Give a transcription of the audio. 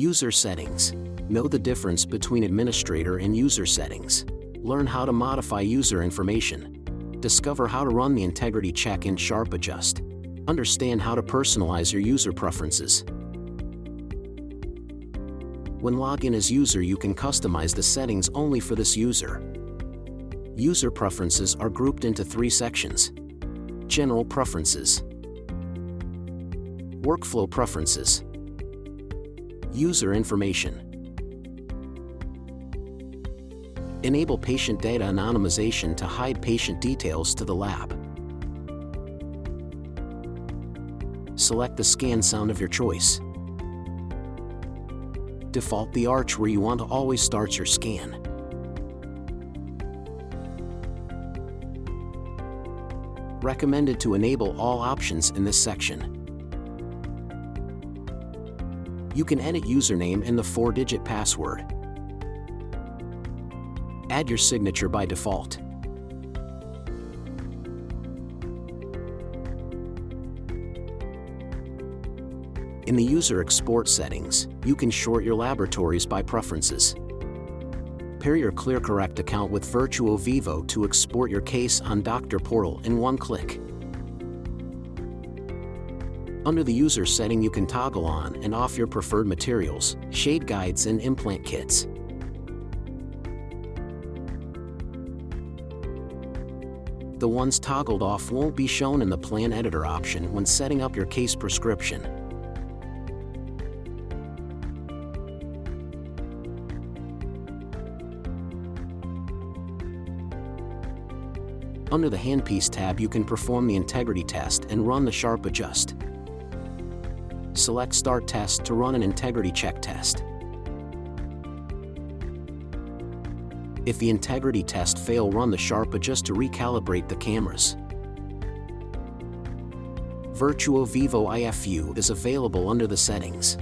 User settings. Know the difference between administrator and user settings. Learn how to modify user information. Discover how to run the integrity check and sharp adjust. Understand how to personalize your user preferences. When login as user, you can customize the settings only for this user. User preferences are grouped into 3 sections. General preferences, workflow preferences, user information. Enable patient data anonymization to hide patient details to the lab. Select the scan sound of your choice. Default the arch where you want to always start your scan. Recommended to enable all options in this section. You can edit username and the 4-digit password. Add your signature by default. In the user export settings, you can sort your laboratories by preferences. Pair your ClearCorrect account with Virtuo Vivo to export your case on Doctor Portal in one click. Under the user setting, you can toggle on and off your preferred materials, shade guides and implant kits. The ones toggled off won't be shown in the plan editor option when setting up your case prescription. Under the Handpiece tab, you can perform the integrity test and run the sharp adjust. Select Start Test to run an integrity check test. If the integrity test fails, run the sharp adjust to recalibrate the cameras. Virtuo Vivo IFU is available under the settings.